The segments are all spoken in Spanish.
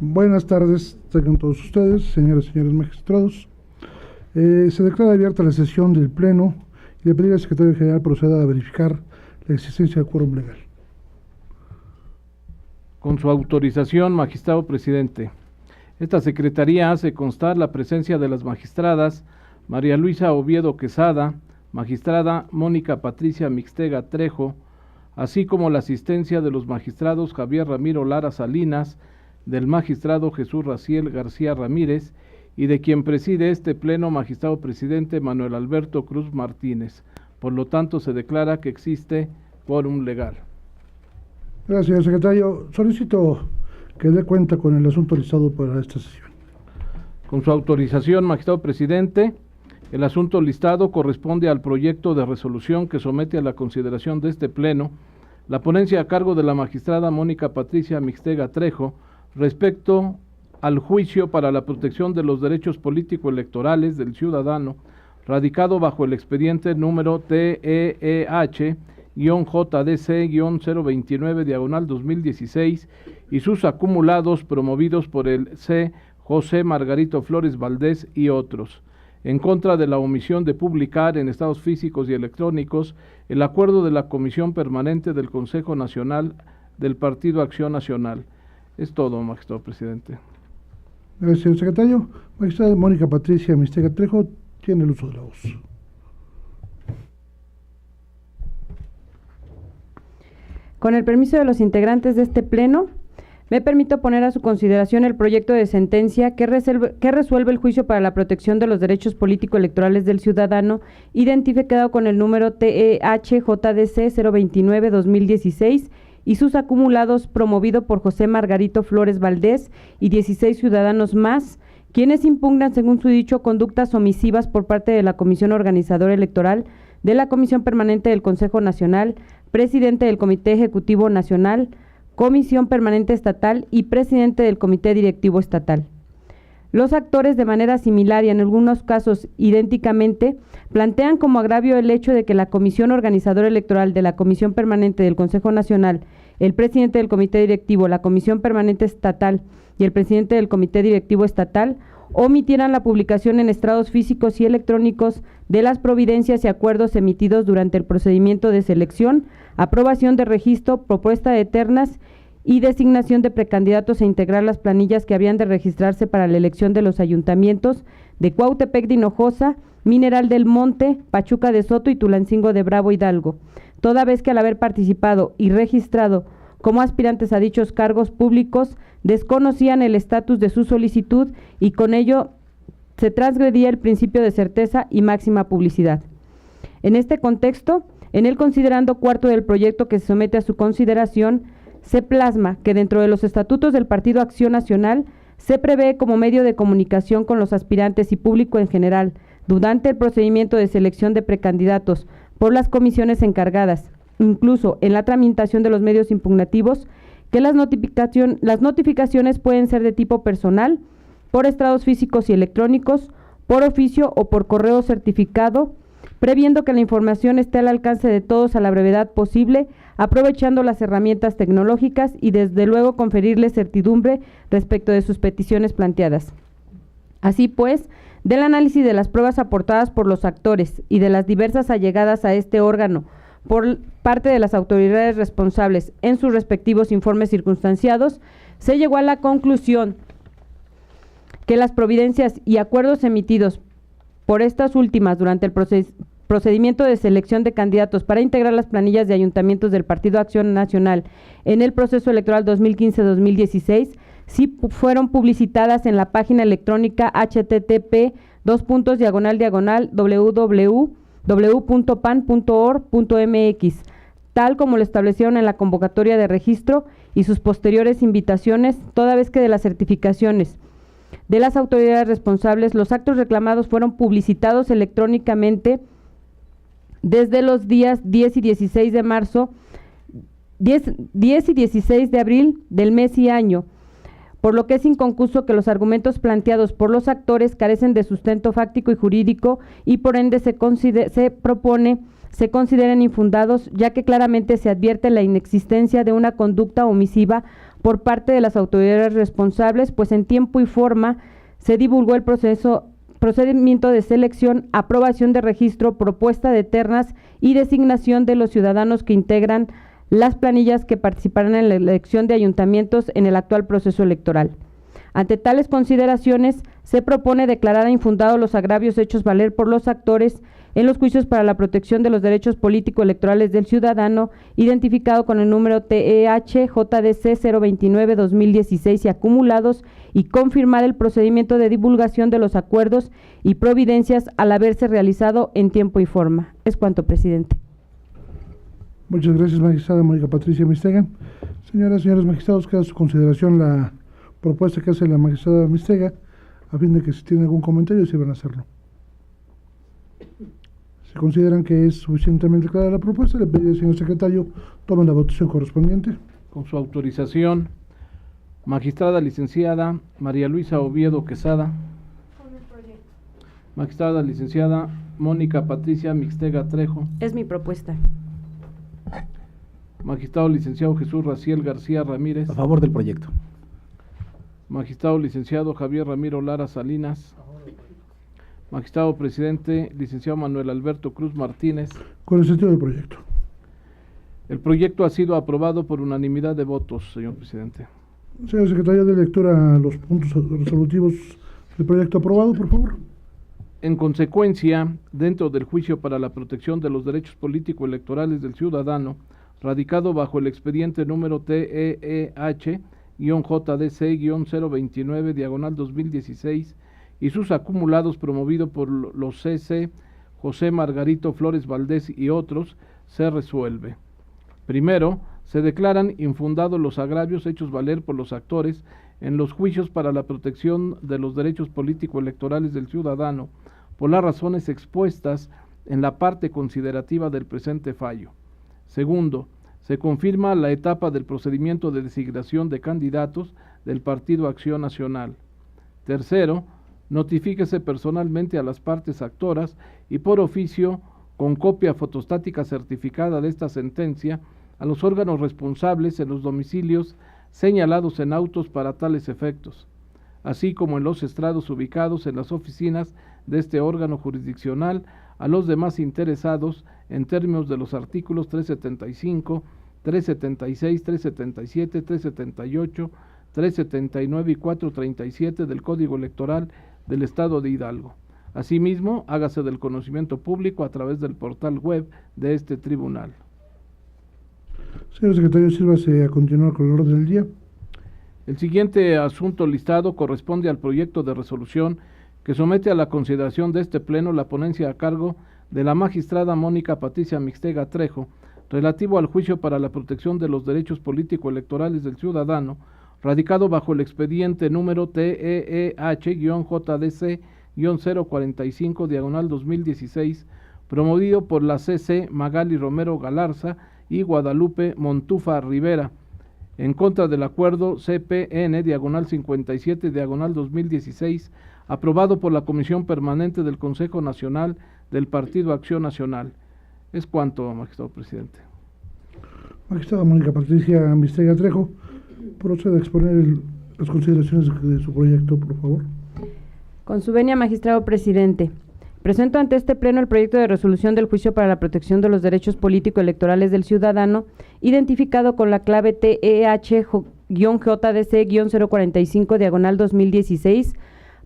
Buenas tardes, tengan todos ustedes, señoras y señores magistrados. Se declara abierta la sesión del Pleno y le pediré al Secretario General proceda a verificar la existencia de quórum legal. Con su autorización, magistrado presidente. Esta Secretaría hace constar la presencia de las magistradas María Luisa Oviedo Quesada, magistrada Mónica Patricia Mixtega Trejo, así como la asistencia de los magistrados Javier Ramiro Lara Salinas, del magistrado Jesús Raciel García Ramírez y de quien preside este pleno, magistrado presidente Manuel Alberto Cruz Martínez. Por lo tanto, se declara que existe quórum legal. Gracias, señor secretario. Solicito que dé cuenta con el asunto listado para esta sesión. Con su autorización, magistrado presidente, el asunto listado corresponde al proyecto de resolución que somete a la consideración de este pleno la ponencia a cargo de la magistrada Mónica Patricia Mixtega Trejo respecto al juicio para la protección de los derechos político-electorales del ciudadano, radicado bajo el expediente número TEH-JDC-029/2016 y sus acumulados promovidos por el C. José Margarito Flores Valdés y otros, en contra de la omisión de publicar en estados físicos y electrónicos el acuerdo de la Comisión Permanente del Consejo Nacional del Partido Acción Nacional. Es todo, magistrado presidente. Gracias, señor secretario. Magistrada Mónica Patricia Mixtega Trejo tiene el uso de la voz. Con el permiso de los integrantes de este pleno, me permito poner a su consideración el proyecto de sentencia que resuelve el juicio para la protección de los derechos político-electorales del ciudadano, identificado con el número TEH-JDC 029/2016 y sus acumulados, promovido por José Margarito Flores Valdés y 16 ciudadanos más, quienes impugnan, según su dicho, conductas omisivas por parte de la Comisión Organizadora Electoral, de la Comisión Permanente del Consejo Nacional, presidente del Comité Ejecutivo Nacional, Comisión Permanente Estatal y presidente del Comité Directivo Estatal. Los actores, de manera similar y en algunos casos idénticamente, plantean como agravio el hecho de que la Comisión Organizadora Electoral de la Comisión Permanente del Consejo Nacional, el presidente del Comité Directivo, la Comisión Permanente Estatal y el presidente del Comité Directivo Estatal omitieran la publicación en estrados físicos y electrónicos de las providencias y acuerdos emitidos durante el procedimiento de selección, aprobación de registro, propuesta de ternas y designación de precandidatos e integrar las planillas que habían de registrarse para la elección de los ayuntamientos de Cuautepec de Hinojosa, Mineral del Monte, Pachuca de Soto y Tulancingo de Bravo Hidalgo, toda vez que al haber participado y registrado como aspirantes a dichos cargos públicos desconocían el estatus de su solicitud y con ello se transgredía el principio de certeza y máxima publicidad. En este contexto, en el considerando cuarto del proyecto que se somete a su consideración, se plasma que dentro de los estatutos del Partido Acción Nacional se prevé como medio de comunicación con los aspirantes y público en general, durante el procedimiento de selección de precandidatos por las comisiones encargadas, incluso en la tramitación de los medios impugnativos, que las notificaciones pueden ser de tipo personal, por estrados físicos y electrónicos, por oficio o por correo certificado, previendo que la información esté al alcance de todos a la brevedad posible, aprovechando las herramientas tecnológicas y desde luego conferirles certidumbre respecto de sus peticiones planteadas. Así pues, del análisis de las pruebas aportadas por los actores y de las diversas allegadas a este órgano por parte de las autoridades responsables en sus respectivos informes circunstanciados, se llegó a la conclusión que las providencias y acuerdos emitidos por estas últimas durante el procedimiento de selección de candidatos para integrar las planillas de ayuntamientos del Partido Acción Nacional en el proceso electoral 2015-2016 sí fueron publicitadas en la página electrónica http://www.pan.org.mx, tal como lo establecieron en la convocatoria de registro y sus posteriores invitaciones, toda vez que de las certificaciones de las autoridades responsables, los actos reclamados fueron publicitados electrónicamente desde los días 10 y 16 de marzo, 10 y 16 de abril del mes y año, por lo que es inconcluso que los argumentos planteados por los actores carecen de sustento fáctico y jurídico y por ende se propone se consideren infundados, ya que claramente se advierte la inexistencia de una conducta omisiva por parte de las autoridades responsables, pues en tiempo y forma se divulgó el procedimiento de selección, aprobación de registro, propuesta de ternas y designación de los ciudadanos que integran las planillas que participarán en la elección de ayuntamientos en el actual proceso electoral. Ante tales consideraciones, se propone declarar infundados los agravios hechos valer por los actores en los juicios para la protección de los derechos político-electorales del ciudadano, identificado con el número TEH JDC 029-2016 y acumulados, y confirmar el procedimiento de divulgación de los acuerdos y providencias al haberse realizado en tiempo y forma. Es cuanto, presidente. Muchas gracias, magistrada Mónica Patricia Mistega. Señoras y señores magistrados, queda a su consideración la propuesta que hace la magistrada Mistega, a fin de que si tienen algún comentario se van a hacerlo. Si consideran que es suficientemente clara la propuesta, le pediría al señor secretario tome la votación correspondiente. Con su autorización, magistrada licenciada María Luisa Oviedo Quesada. Con el proyecto. Magistrada licenciada Mónica Patricia Mixtega Trejo. Es mi propuesta. Magistrado licenciado Jesús Raciel García Ramírez. A favor del proyecto. Magistrado licenciado Javier Ramiro Lara Salinas. Magistrado presidente licenciado Manuel Alberto Cruz Martínez. Con el sentido del proyecto. El proyecto ha sido aprobado por unanimidad de votos, señor presidente. Señor secretario, de lectura a los puntos resolutivos del proyecto aprobado, por favor. En consecuencia, dentro del juicio para la protección de los derechos político-electorales del ciudadano, radicado bajo el expediente número TEH-JDC-029-2016 y sus acumulados promovido por los CC José Margarito Flores Valdés y otros, se resuelve. Primero, se declaran infundados los agravios hechos valer por los actores en los juicios para la protección de los derechos político-electorales del ciudadano por las razones expuestas en la parte considerativa del presente fallo. Segundo, se confirma la etapa del procedimiento de designación de candidatos del Partido Acción Nacional. Tercero, notifíquese personalmente a las partes actoras y por oficio, con copia fotostática certificada de esta sentencia, a los órganos responsables en los domicilios señalados en autos para tales efectos, así como en los estrados ubicados en las oficinas de este órgano jurisdiccional, a los demás interesados en términos de los artículos 375, 376, 377, 378, 379 y 437 del Código Electoral del Estado de Hidalgo. Asimismo, hágase del conocimiento público a través del portal web de este tribunal. Señor secretario, sírvase a continuar con el orden del día. El siguiente asunto listado corresponde al proyecto de resolución que somete a la consideración de este pleno la ponencia a cargo de la magistrada Mónica Patricia Mixtega Trejo, relativo al juicio para la protección de los derechos político-electorales del ciudadano, radicado bajo el expediente número TEH-JDC-045-2016, promovido por la CC Magali Romero Galarza y Guadalupe Montufa Rivera, en contra del acuerdo CPN-57-2016, aprobado por la Comisión Permanente del Consejo Nacional del Partido Acción Nacional. Es cuanto, magistrado presidente. Magistrada Mónica Patricia Mistega Trejo, proceda a exponer las consideraciones de su proyecto, por favor. Con su venia, magistrado presidente. Presento ante este pleno el proyecto de resolución del juicio para la protección de los derechos político-electorales del ciudadano, identificado con la clave TEH-JDC-045-2016,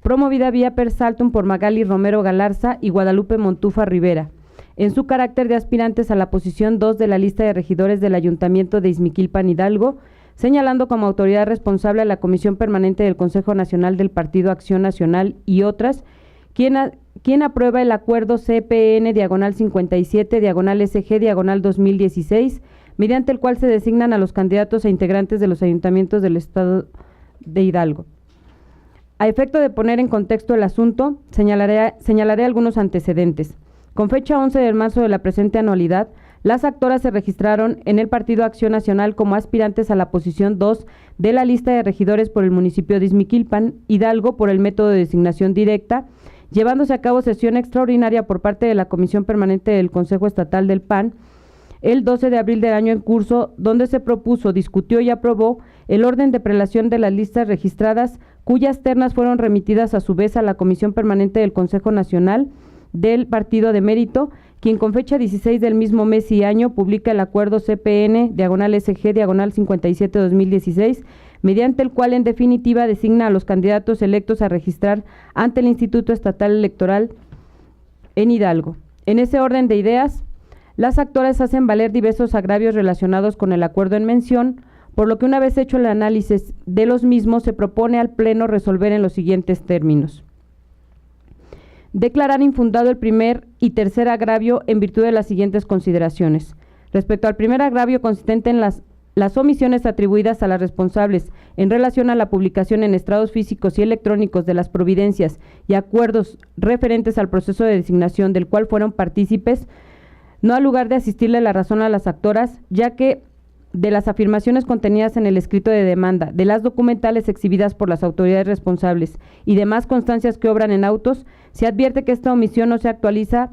promovida vía per saltum por Magali Romero Galarza y Guadalupe Montufa Rivera, en su carácter de aspirantes a la posición 2 de la lista de regidores del Ayuntamiento de Izmiquilpan, Hidalgo, señalando como autoridad responsable a la Comisión Permanente del Consejo Nacional del Partido Acción Nacional y otras, quien aprueba el acuerdo CPN-57-SG-2016, mediante el cual se designan a los candidatos e integrantes de los ayuntamientos del Estado de Hidalgo. A efecto de poner en contexto el asunto, señalaré algunos antecedentes. Con fecha 11 de marzo de la presente anualidad, las actoras se registraron en el Partido Acción Nacional como aspirantes a la posición 2 de la lista de regidores por el municipio de Izmiquilpan, Hidalgo, por el método de designación directa, llevándose a cabo sesión extraordinaria por parte de la Comisión Permanente del Consejo Estatal del PAN el 12 de abril del año en curso, donde se propuso, discutió y aprobó el orden de prelación de las listas registradas, cuyas ternas fueron remitidas a su vez a la Comisión Permanente del Consejo Nacional del Partido de Mérito, quien con fecha 16 del mismo mes y año publica el acuerdo CPN/SG/57-2016, mediante el cual en definitiva designa a los candidatos electos a registrar ante el Instituto Estatal Electoral en Hidalgo. En ese orden de ideas, las actoras hacen valer diversos agravios relacionados con el acuerdo en mención, por lo que una vez hecho el análisis de los mismos, se propone al Pleno resolver en los siguientes términos. Declarar infundado el primer y tercer agravio en virtud de las siguientes consideraciones. Respecto al primer agravio consistente en las omisiones atribuidas a las responsables en relación a la publicación en estrados físicos y electrónicos de las providencias y acuerdos referentes al proceso de designación del cual fueron partícipes, no ha lugar de asistirle la razón a las actoras, ya que de las afirmaciones contenidas en el escrito de demanda, de las documentales exhibidas por las autoridades responsables y demás constancias que obran en autos, se advierte que esta omisión no se actualiza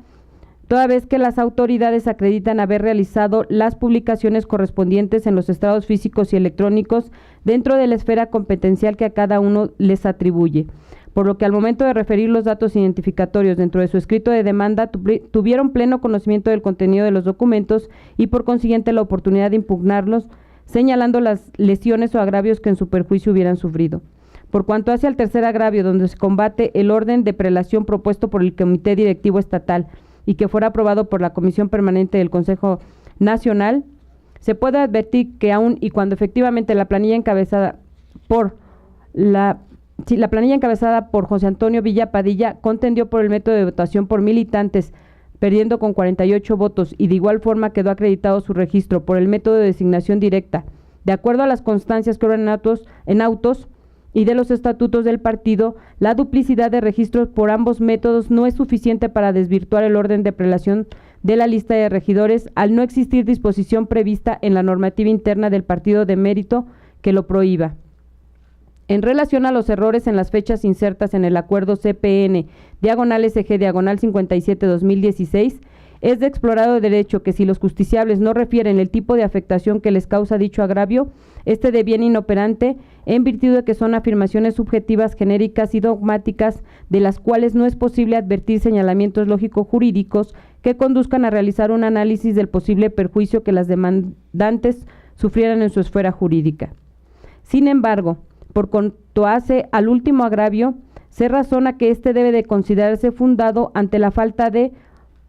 toda vez que las autoridades acreditan haber realizado las publicaciones correspondientes en los estrados físicos y electrónicos dentro de la esfera competencial que a cada uno les atribuye, por lo que al momento de referir los datos identificatorios dentro de su escrito de demanda tuvieron pleno conocimiento del contenido de los documentos y por consiguiente la oportunidad de impugnarlos, señalando las lesiones o agravios que en su perjuicio hubieran sufrido. Por cuanto hace al tercer agravio, donde se combate el orden de prelación propuesto por el Comité Directivo Estatal y que fuera aprobado por la Comisión Permanente del Consejo Nacional, se puede advertir que aun y cuando efectivamente la planilla encabezada por José Antonio Villa Padilla contendió por el método de votación por militantes, perdiendo con 48 votos, y de igual forma quedó acreditado su registro por el método de designación directa, de acuerdo a las constancias que obran en autos y de los estatutos del partido, la duplicidad de registros por ambos métodos no es suficiente para desvirtuar el orden de prelación de la lista de regidores, al no existir disposición prevista en la normativa interna del Partido de Mérito que lo prohíba. En relación a los errores en las fechas insertas en el acuerdo CPN/SG/57-2016, es de explorado derecho que si los justiciables no refieren el tipo de afectación que les causa dicho agravio, este deviene inoperante en virtud de que son afirmaciones subjetivas, genéricas y dogmáticas, de las cuales no es posible advertir señalamientos lógico-jurídicos que conduzcan a realizar un análisis del posible perjuicio que las demandantes sufrieran en su esfera jurídica. Sin embargo, por cuanto hace al último agravio, se razona que éste debe de considerarse fundado ante la falta de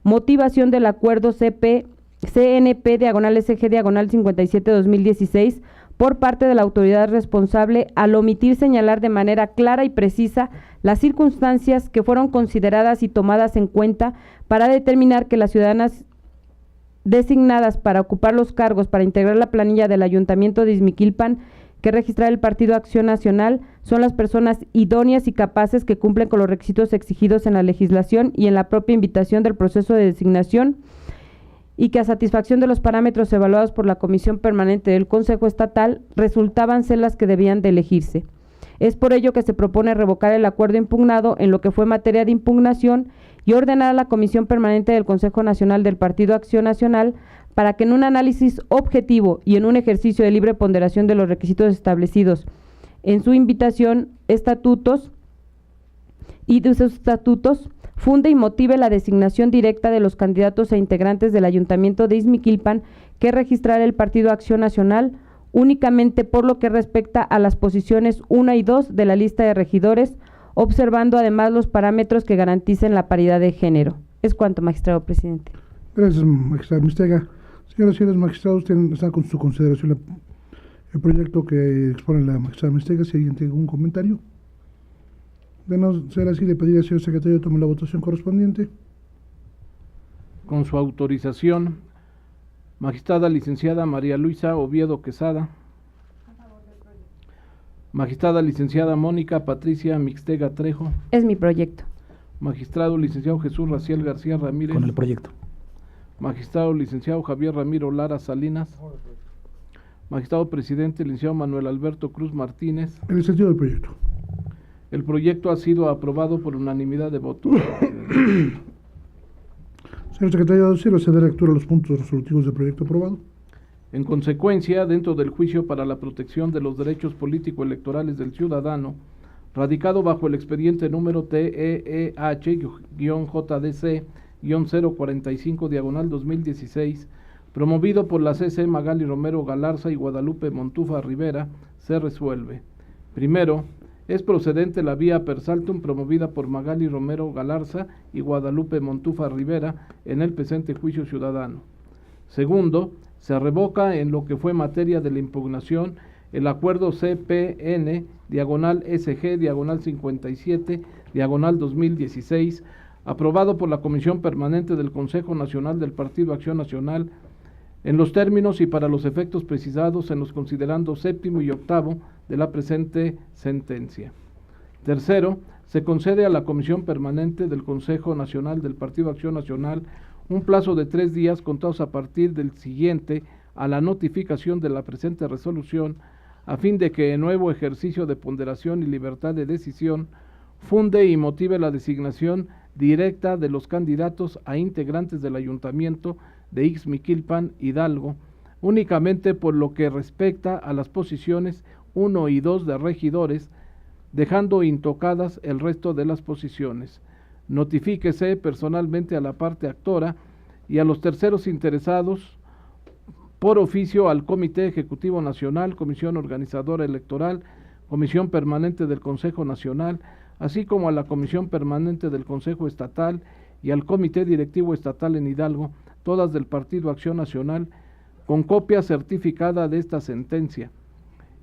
motivación del acuerdo CNP/SG/57-2016 por parte de la autoridad responsable, al omitir señalar de manera clara y precisa las circunstancias que fueron consideradas y tomadas en cuenta para determinar que las ciudadanas designadas para ocupar los cargos para integrar la planilla del Ayuntamiento de Izmiquilpan que registrar el Partido Acción Nacional son las personas idóneas y capaces que cumplen con los requisitos exigidos en la legislación y en la propia invitación del proceso de designación, y que a satisfacción de los parámetros evaluados por la Comisión Permanente del Consejo Estatal resultaban ser las que debían de elegirse. Es por ello que se propone revocar el acuerdo impugnado en lo que fue materia de impugnación y ordenar a la Comisión Permanente del Consejo Nacional del Partido Acción Nacional para que en un análisis objetivo y en un ejercicio de libre ponderación de los requisitos establecidos en su invitación, estatutos y de sus estatutos, funde y motive la designación directa de los candidatos e integrantes del Ayuntamiento de Izmiquilpan que registrará el Partido Acción Nacional únicamente por lo que respecta a las posiciones 1 y 2 de la lista de regidores, observando además los parámetros que garanticen la paridad de género. Es cuanto, magistrado presidente. Gracias, magistrado Mixtega. Señoras y señores magistrados, está con su consideración el proyecto que expone la magistrada Mixtega. Si alguien tiene algún comentario, de no ser así, le pediría al señor secretario tome la votación correspondiente. Con su autorización, magistrada licenciada María Luisa Oviedo Quesada. Magistrada licenciada Mónica Patricia Mixtega Trejo. Es mi proyecto. Magistrado licenciado Jesús Raciel García Ramírez. Con el proyecto. Magistrado licenciado Javier Ramiro Lara Salinas. Magistrado presidente licenciado Manuel Alberto Cruz Martínez. En el sentido del proyecto. El proyecto ha sido aprobado por unanimidad de votos. Señor secretario, ¿sí se da lectura a los puntos resolutivos del proyecto aprobado? En consecuencia, dentro del juicio para la protección de los derechos político-electorales del ciudadano, radicado bajo el expediente número TEEH-JDC-045-2016, promovido por la CC Magali Romero Galarza y Guadalupe Montufa Rivera, se resuelve. Primero, es procedente la vía per saltum promovida por Magali Romero Galarza y Guadalupe Montufa Rivera en el presente juicio ciudadano. Segundo, se revoca en lo que fue materia de la impugnación el acuerdo CPN-SG-57-2016, aprobado por la Comisión Permanente del Consejo Nacional del Partido Acción Nacional, en los términos y para los efectos precisados en los considerandos séptimo y octavo de la presente sentencia. Tercero, se concede a la Comisión Permanente del Consejo Nacional del Partido Acción Nacional un plazo de 3 días contados a partir del siguiente a la notificación de la presente resolución, a fin de que en nuevo ejercicio de ponderación y libertad de decisión funde y motive la designación directa de los candidatos a integrantes del Ayuntamiento de Ixmiquilpan, Hidalgo, únicamente por lo que respecta a las posiciones 1 y 2 de regidores, dejando intocadas el resto de las posiciones. Notifíquese personalmente a la parte actora y a los terceros interesados por oficio al Comité Ejecutivo Nacional, Comisión Organizadora Electoral, Comisión Permanente del Consejo Nacional, así como a la Comisión Permanente del Consejo Estatal y al Comité Directivo Estatal en Hidalgo, todas del Partido Acción Nacional, con copia certificada de esta sentencia,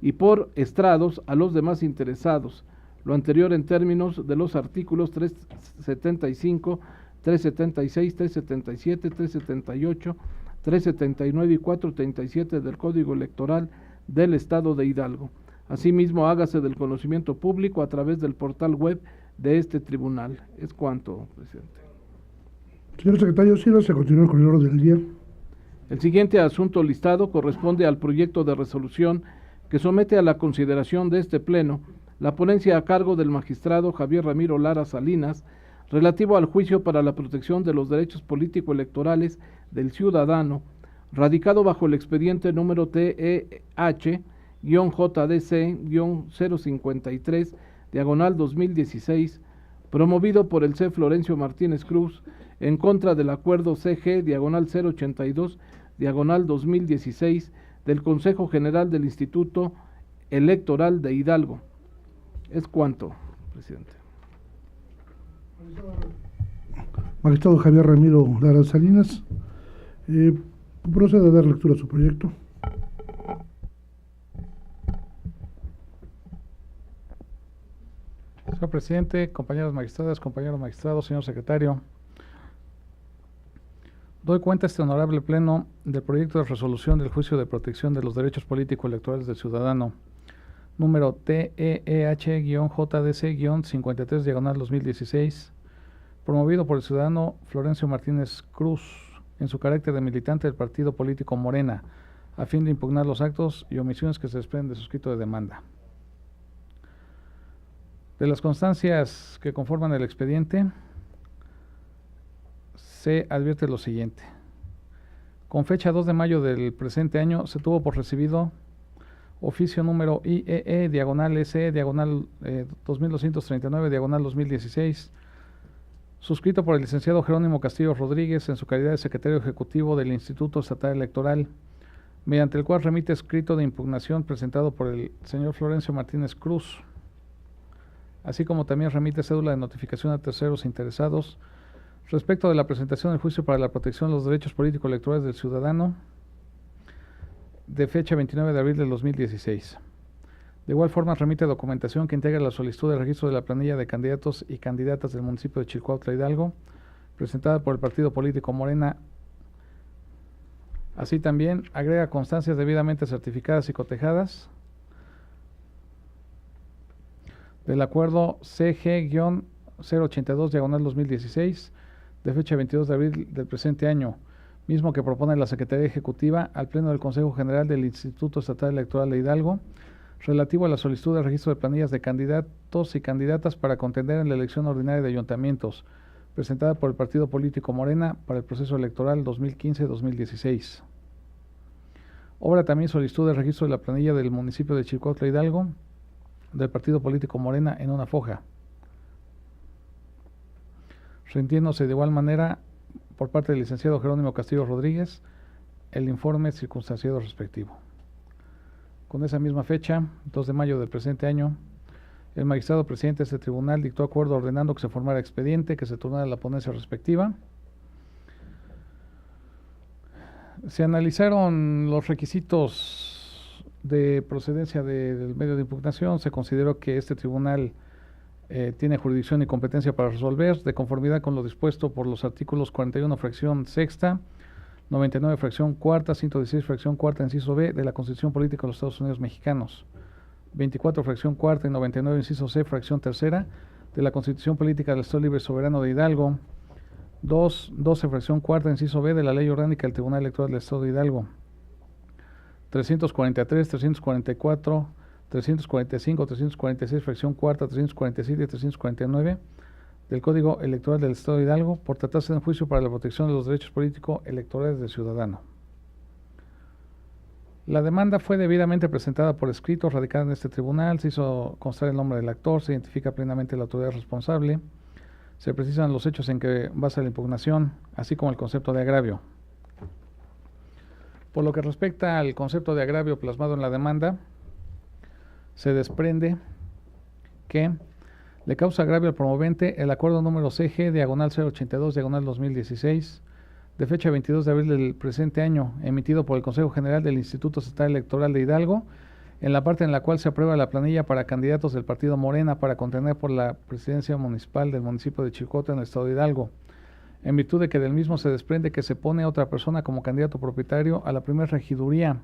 y por estrados a los demás interesados, lo anterior en términos de los artículos 375, 376, 377, 378, 379 y 437 del Código Electoral del Estado de Hidalgo. Asimismo, hágase del conocimiento público a través del portal web de este tribunal. Es cuanto, presidente. Señor secretario, sí, se continúa con el orden del día. El siguiente asunto listado corresponde al proyecto de resolución que somete a la consideración de este Pleno la ponencia a cargo del magistrado Javier Ramiro Lara Salinas, relativo al juicio para la protección de los derechos político-electorales del ciudadano, radicado bajo el expediente número TEH-JDC-053, promovido por el C. Florencio Martínez Cruz, en contra del acuerdo CG-082-2016 del Consejo General del Instituto Electoral de Hidalgo. Es cuanto, presidente. Magistrado Javier Ramiro Lara Salinas, procede a dar lectura a su proyecto. Señor presidente, compañeros magistrados, compañeros magistrados, señor secretario, doy cuenta a este honorable pleno del proyecto de resolución del juicio de protección de los derechos político-electorales del ciudadano, número TEEH-JDC-53-2016, promovido por el ciudadano Florencio Martínez Cruz, en su carácter de militante del partido político Morena, a fin de impugnar los actos y omisiones que se desprenden de su escrito de demanda. De las constancias que conforman el expediente, se advierte lo siguiente. Con fecha 2 de mayo del presente año, se tuvo por recibido oficio número IEE-SE-2239-2016, suscrito por el licenciado Jerónimo Castillo Rodríguez en su calidad de secretario ejecutivo del Instituto Estatal Electoral, mediante el cual remite escrito de impugnación presentado por el señor Florencio Martínez Cruz, así como también remite cédula de notificación a terceros interesados respecto de la presentación del juicio para la protección de los derechos político-electorales del ciudadano, de fecha 29 de abril del 2016. De igual forma, remite documentación que integra la solicitud de registro de la planilla de candidatos y candidatas del municipio de Chilcuautla, Hidalgo, presentada por el partido político Morena. Así también agrega constancias debidamente certificadas y cotejadas del acuerdo CG-082-2016, de fecha 22 de abril del presente año, mismo que propone la Secretaría Ejecutiva al Pleno del Consejo General del Instituto Estatal Electoral de Hidalgo, relativo a la solicitud de registro de planillas de candidatos y candidatas para contender en la elección ordinaria de ayuntamientos, presentada por el partido político Morena para el proceso electoral 2015-2016. Obra también solicitud de registro de la planilla del municipio de Chilcuautla Hidalgo, del partido político Morena en una foja, rindiéndose de igual manera por parte del licenciado Jerónimo Castillo Rodríguez el informe circunstanciado respectivo. Con esa misma fecha, 2 de mayo del presente año, el magistrado presidente de este tribunal dictó acuerdo ordenando que se formara expediente, que se turnara la ponencia respectiva. Se analizaron los requisitos de procedencia del medio de impugnación. Se consideró que este tribunal tiene jurisdicción y competencia para resolver, de conformidad con lo dispuesto por los artículos 41 fracción sexta, 99 fracción cuarta, 116 fracción cuarta inciso B de la Constitución Política de los Estados Unidos Mexicanos, 24 fracción cuarta y 99 inciso C fracción tercera de la Constitución Política del Estado Libre y Soberano de Hidalgo, 12 fracción cuarta inciso B de la Ley Orgánica del Tribunal Electoral del Estado de Hidalgo, 343, 344, 345, 346 fracción cuarta, 347 y 349 del Código Electoral del Estado de Hidalgo, por tratarse de un juicio para la protección de los derechos políticos electorales del ciudadano. La demanda fue debidamente presentada por escrito, radicada en este tribunal, se hizo constar el nombre del actor, se identifica plenamente la autoridad responsable, se precisan los hechos en que basa la impugnación, así como el concepto de agravio. Por lo que respecta al concepto de agravio plasmado en la demanda, se desprende que le causa agravio al promovente el acuerdo número CG, diagonal 082, diagonal 2016, de fecha 22 de abril del presente año, emitido por el Consejo General del Instituto Estatal Electoral de Hidalgo, en la parte en la cual se aprueba la planilla para candidatos del partido Morena para contender por la presidencia municipal del municipio de Chilcuautla en el estado de Hidalgo, en virtud de que del mismo se desprende que se pone otra persona como candidato propietario a la primera regiduría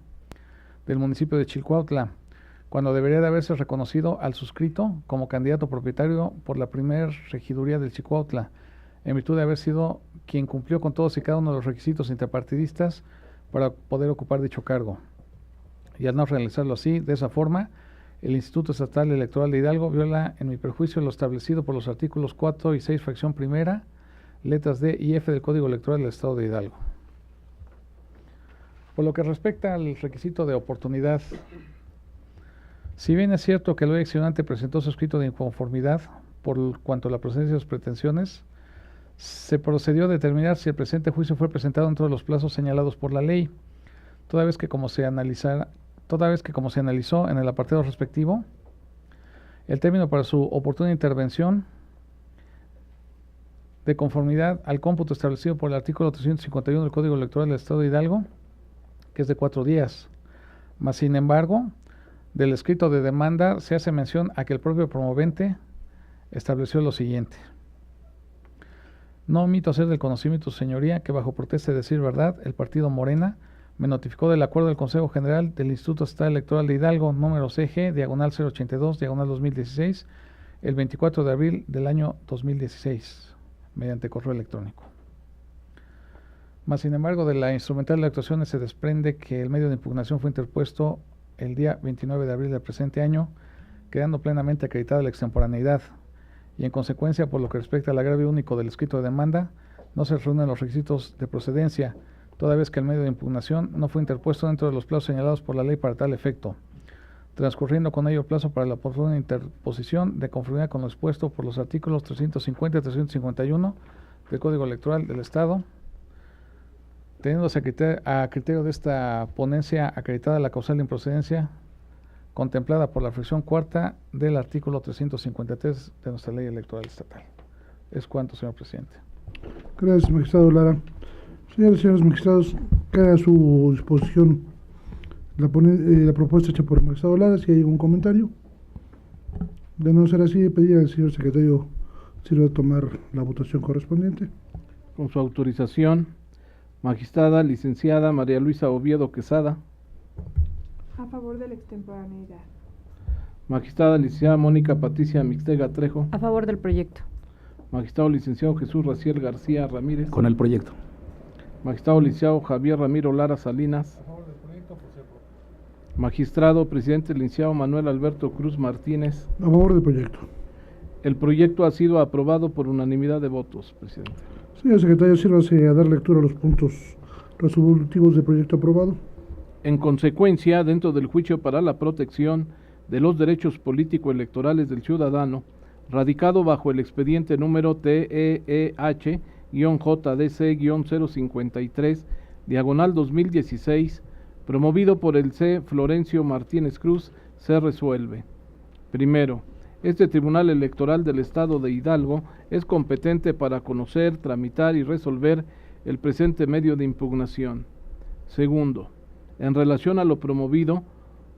del municipio de Chilcuautla, cuando debería de haberse reconocido al suscrito como candidato propietario por la primera regiduría del Chilcuautla, en virtud de haber sido quien cumplió con todos y cada uno de los requisitos interpartidistas para poder ocupar dicho cargo. Y al no realizarlo así, de esa forma, el Instituto Estatal Electoral de Hidalgo viola en mi perjuicio lo establecido por los artículos 4 y 6, fracción primera, letras D y F del Código Electoral del Estado de Hidalgo. Por lo que respecta al requisito de oportunidad, si bien es cierto que el hoy accionante presentó su escrito de inconformidad por cuanto a la procedencia de sus pretensiones, se procedió a determinar si el presente juicio fue presentado dentro de los plazos señalados por la ley, toda vez que como se analizó en el apartado respectivo, el término para su oportuna intervención, de conformidad al cómputo establecido por el artículo 351 del Código Electoral del Estado de Hidalgo, que es de 4 días. Mas, sin embargo, del escrito de demanda se hace mención a que el propio promovente estableció lo siguiente: no omito hacer del conocimiento, señoría, que bajo protesta de decir verdad, el partido Morena me notificó del acuerdo del Consejo General del Instituto Estatal Electoral de Hidalgo, número CG, diagonal 082, diagonal 2016, el 24 de abril del año 2016, mediante correo electrónico. Mas, sin embargo, de la instrumental de actuaciones se desprende que el medio de impugnación fue interpuesto el día 29 de abril del presente año, quedando plenamente acreditada la extemporaneidad, y en consecuencia, por lo que respecta al agravio único del escrito de demanda, no se reúnen los requisitos de procedencia, toda vez que el medio de impugnación no fue interpuesto dentro de los plazos señalados por la ley para tal efecto, transcurriendo con ello plazo para la oportuna interposición de conformidad con lo expuesto por los artículos 350 y 351 del Código Electoral del Estado, teniéndose a criterio de esta ponencia acreditada la causal de improcedencia contemplada por la fracción cuarta del artículo 353 de nuestra ley electoral estatal. Es cuanto, señor presidente. Gracias, magistrado Lara. Señores y señores magistrados, queda a su disposición la propuesta hecha por el magistrado Lara. Si hay algún comentario, de no ser así, pedir al señor secretario si va a tomar la votación correspondiente. Con su autorización, magistrada licenciada María Luisa Oviedo Quesada. A favor de la extemporaneidad. Magistrada licenciada Mónica Patricia Mixtega Trejo. A favor del proyecto. Magistrado licenciado Jesús Raciel García Ramírez. Con el proyecto. Magistrado licenciado Javier Ramiro Lara Salinas. A favor del proyecto, por ser Magistrado presidente licenciado Manuel Alberto Cruz Martínez. A favor del proyecto. El proyecto ha sido aprobado por unanimidad de votos, presidente. Señor secretario, sírvase a dar lectura a los puntos resolutivos del proyecto aprobado. En consecuencia, dentro del juicio para la protección de los derechos político-electorales del ciudadano, radicado bajo el expediente número TEH-JDC-053, promovido por el C. Florencio Martínez Cruz, se resuelve. Primero, este Tribunal Electoral del Estado de Hidalgo es competente para conocer, tramitar y resolver el presente medio de impugnación. Segundo, en relación a lo promovido,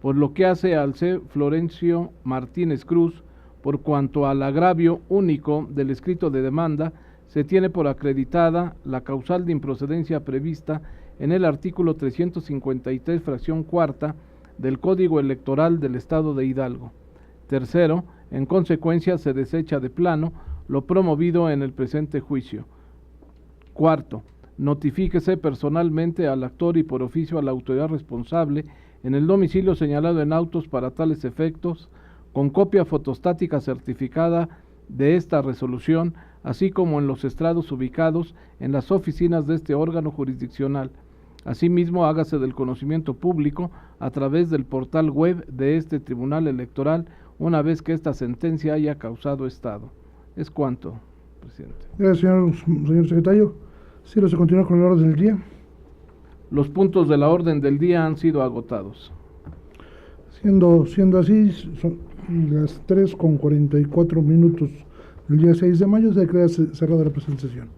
por lo que hace al C. Florencio Martínez Cruz, por cuanto al agravio único del escrito de demanda, se tiene por acreditada la causal de improcedencia prevista en el artículo 353, fracción cuarta, del Código Electoral del Estado de Hidalgo. Tercero, en consecuencia se desecha de plano lo promovido en el presente juicio. Cuarto, notifíquese personalmente al actor y por oficio a la autoridad responsable en el domicilio señalado en autos para tales efectos, con copia fotostática certificada de esta resolución, así como en los estrados ubicados en las oficinas de este órgano jurisdiccional. Asimismo, hágase del conocimiento público a través del portal web de este Tribunal Electoral una vez que esta sentencia haya causado estado. Es cuanto, presidente. Gracias, señor secretario. Sí, se continúa con el orden del día. Los puntos de la orden del día han sido agotados. Siendo así, son las 3:44 del día 6 de mayo, se declara cerrada la presente sesión.